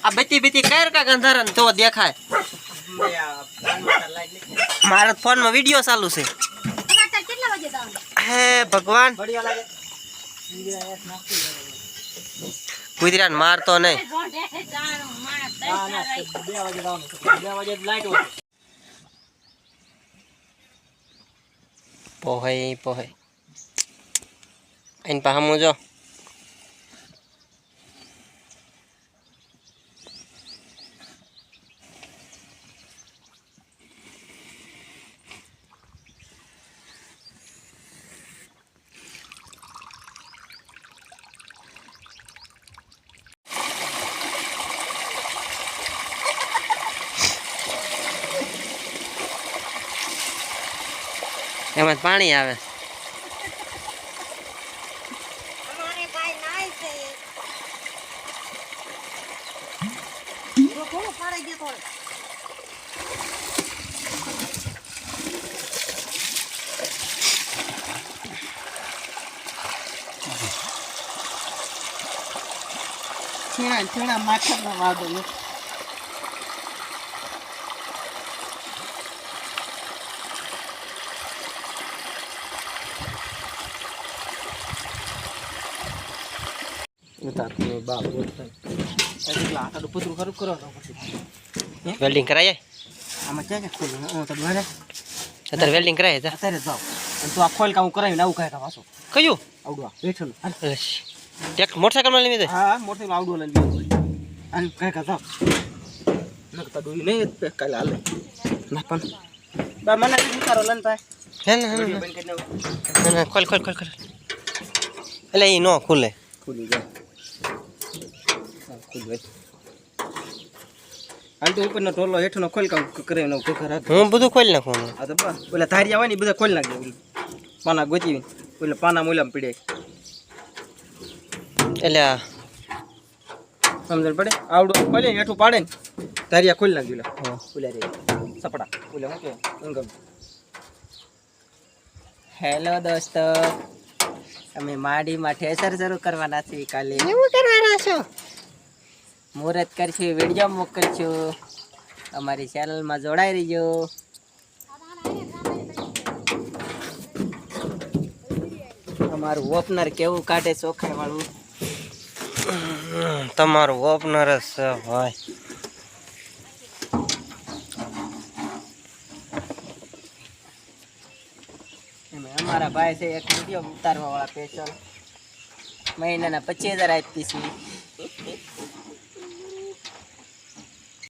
આ બતી બતી કર કા ગંધારન તો દેખાય મારા ફોન માં વિડિયો ચાલુ છે કેટલા વાગે જવાનું હે ભગવાન કુદરાન મારતો નહીં પોહે પોહે આઈન પાહમો જો એમાં પાણી આવે અમારે ભાઈ નાય છે થોડું પાડી દે થોડું છેણા માથામાં વાગો ને વેલ્ડિંગ કરાય આમાં ક્યાં ક્યાં ખોલું હું તો બહાર અત્યારે વેલ્ડિંગ કરાય છે અત્યારે જાવ અને તું આ ખોલ કામ કરાવીને આવું કાંઈ પાછું કયું આવડું આ બેઠેલું ટેક મોટરસાઇકલ માં લઈ દે હા મોટરસાઇકલ આવડું લઈને અને કાંઈ જાવ નકતા ડોઈ નહીં કાલે હાલે ના પણ બા મને વિચારો લન થાય હે ને ખોલ ખોલ ખોલ ખોલ એટલે એ નો ખુલે ખુલી જાય ખુલ ભાઈ હાલ તો ઉપરનો ટોલો હેઠનો ખોલ કામ કરે ને ઘર હું બધું ખોલી નાખું આ તો બસ ઓલા ધારી આવે ને બધા ખોલી નાખે પાના ગોતી ઓલા પાના મૂલામાં પીડે એટલે સમજણ પડે આવડું ખોલે હેઠું પાડે ને ધારિયા ખોલી નાખી ઓલા ઓલા રે સપડા ઓલા શું કે ઊંઘમ હેલો દોસ્તો અમે માડીમાં ઠેસર શરૂ કરવાના છીએ કાલે એવું કરવાના છો મુહૂર્ત કરશું વિડીયો મોકલશું અમારી ચેનલમાં જોડાઈ રહીજો અમારું ઓપનર કેવું કાઢે ચોખાઈ વાળું તમારું ઓપનર જ છે ભાઈ અમારા ભાઈ છે એક વિડીયો ઉતારવા વાળા સ્પેશિયલ મહિનાના 25,000 આપી છે